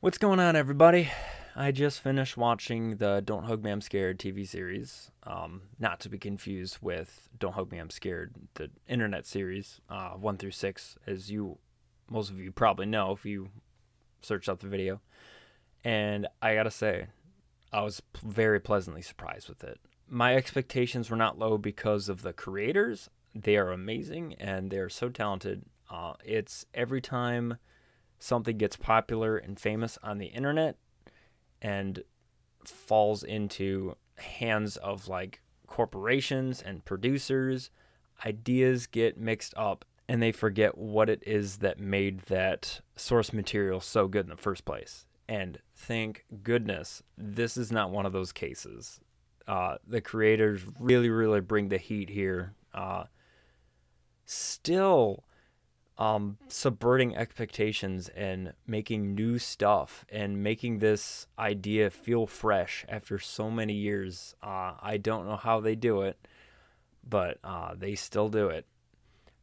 What's going on, everybody? I just finished watching the Don't Hug Me, I'm Scared TV series. Not to be confused with Don't Hug Me, I'm Scared, the internet series, 1 through 6, as most of you probably know if you search up the video. And I gotta say, I was very pleasantly surprised with it. My expectations were not low because of the creators. They are amazing and they are so talented. It's every time something gets popular and famous on the internet and falls into hands of like corporations and producers, ideas get mixed up and they forget what it is that made that source material so good in the first place. And thank goodness this is not one of those cases. The creators really bring the heat here. Still subverting expectations and making new stuff and making this idea feel fresh after so many years. I don't know how they do it, but they still do it.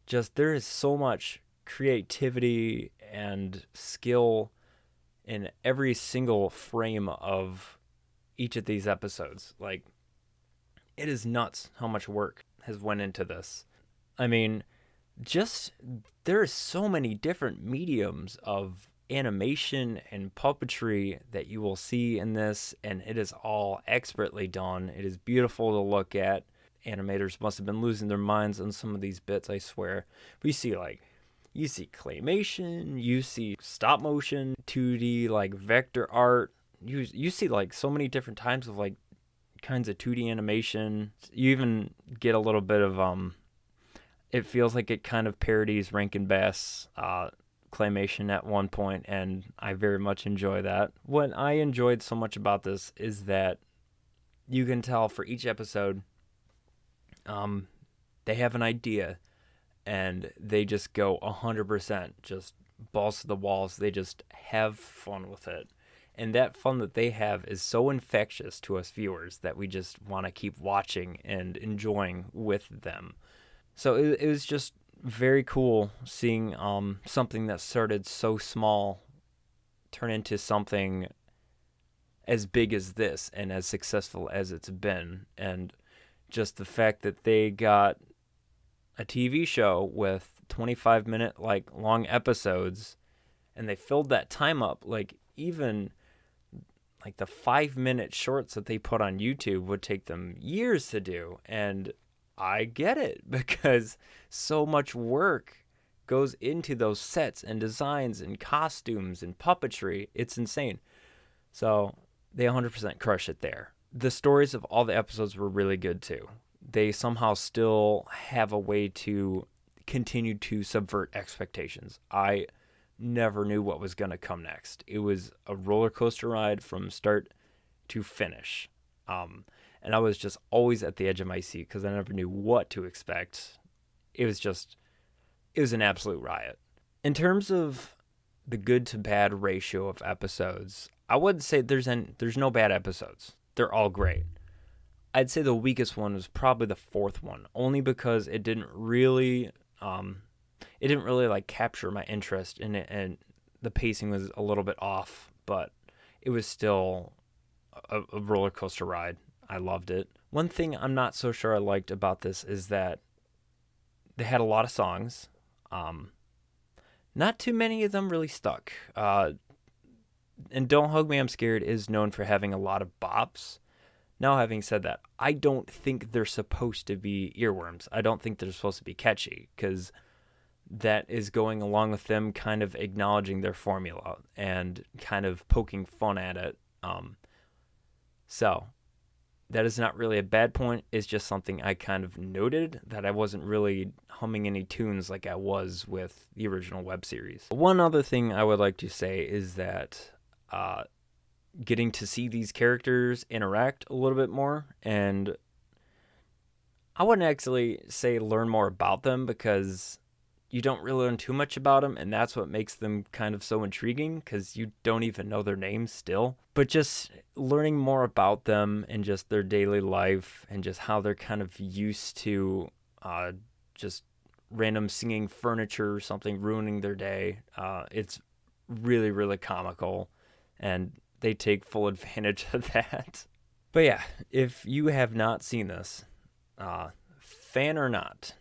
Just there is so much creativity and skill in every single frame of each of these episodes. Like, it is nuts how much work has went into this. I mean, just there are so many different mediums of animation and puppetry that you will see in this, and it is all expertly done. It is beautiful to look at. Animators must have been losing their minds on some of these bits, I swear. You see claymation, you see stop motion, 2D like vector art. You see like so many different types of like kinds of 2D animation. You even get a little bit of it feels like it kind of parodies Rankin Bass claymation at one point, and I very much enjoy that. What I enjoyed so much about this is that you can tell for each episode, they have an idea, and they just go 100%, just balls to the walls. They just have fun with it. And that fun that they have is so infectious to us viewers that we just want to keep watching and enjoying with them. So it was just very cool seeing something that started so small turn into something as big as this and as successful as it's been. And just the fact that they got a TV show with 25-minute like long episodes and they filled that time up. Like, even like the 5-minute shorts that they put on YouTube would take them years to do. And I get it, because so much work goes into those sets and designs and costumes and puppetry. It's insane. So they 100% crush it there. The stories of all the episodes were really good too. They somehow still have a way to continue to subvert expectations. I never knew what was going to come next. It was a roller coaster ride from start to finish. And I was just always at the edge of my seat because I never knew what to expect. It was an absolute riot. In terms of the good to bad ratio of episodes, I wouldn't say there's no bad episodes. They're all great. I'd say the weakest one was probably the fourth one, only because it didn't really like capture my interest in it, and the pacing was a little bit off, but it was still a roller coaster ride. I loved it. One thing I'm not so sure I liked about this is that they had a lot of songs. Not too many of them really stuck. And Don't Hug Me, I'm Scared is known for having a lot of bops. Now, having said that, I don't think they're supposed to be earworms. I don't think they're supposed to be catchy, because that is going along with them kind of acknowledging their formula and kind of poking fun at it. So that is not really a bad point. It's just something I kind of noted, that I wasn't really humming any tunes like I was with the original web series. One other thing I would like to say is that getting to see these characters interact a little bit more, and I wouldn't actually say learn more about them, because you don't really learn too much about them, and that's what makes them kind of so intriguing, because you don't even know their names still. But just learning more about them and just their daily life and just how they're kind of used to just random singing furniture or something ruining their day. It's really comical, and they take full advantage of that. But yeah, if you have not seen this, fan or not,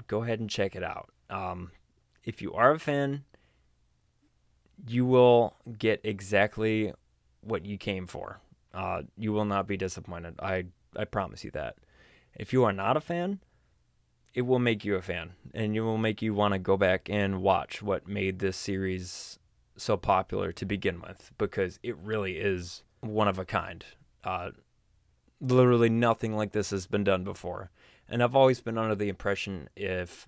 go ahead and check it out. If you are a fan, you will get exactly what you came for. You will not be disappointed. I promise you that. If you are not a fan, it will make you a fan, and it will make you want to go back and watch what made this series so popular to begin with, because it really is one of a kind. Literally nothing like this has been done before. And I've always been under the impression, if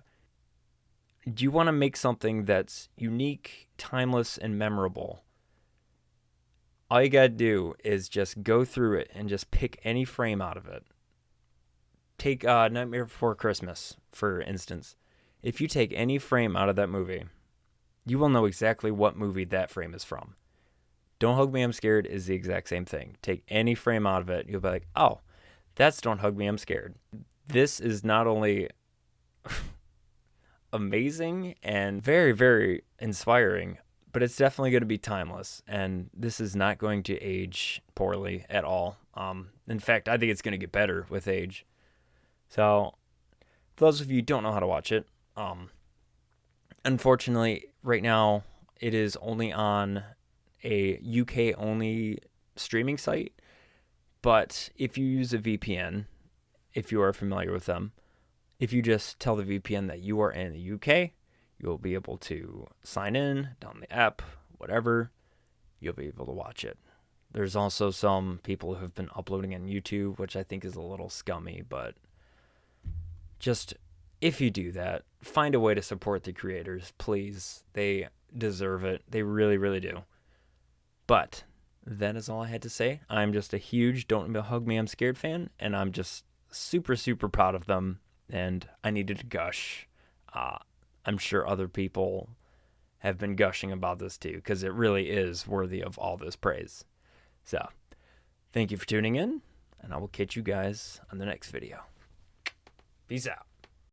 you want to make something that's unique, timeless, and memorable, all you gotta do is just go through it and just pick any frame out of it. Take Nightmare Before Christmas, for instance. If you take any frame out of that movie, you will know exactly what movie that frame is from. Don't Hug Me, I'm Scared is the exact same thing. Take any frame out of it, you'll be like, oh, that's Don't Hug Me, I'm Scared. This is not only amazing and very, very inspiring, but it's definitely going to be timeless, and this is not going to age poorly at all. In fact, I think it's going to get better with age. So, for those of you who don't know how to watch it, unfortunately, right now, it is only on a UK-only streaming site, but if you use a VPN, if you are familiar with them, if you just tell the VPN that you are in the UK, you'll be able to sign in, download the app, whatever, you'll be able to watch it. There's also some people who have been uploading on YouTube, which I think is a little scummy, but just, if you do that, find a way to support the creators, please. They deserve it. They really, really do. But that is all I had to say. I'm just a huge Don't Hug Me, I'm Scared fan, and I'm just super, super proud of them, and I needed to gush. I'm sure other people have been gushing about this too, because it really is worthy of all this praise. So, thank you for tuning in, and I will catch you guys on the next video. Peace out.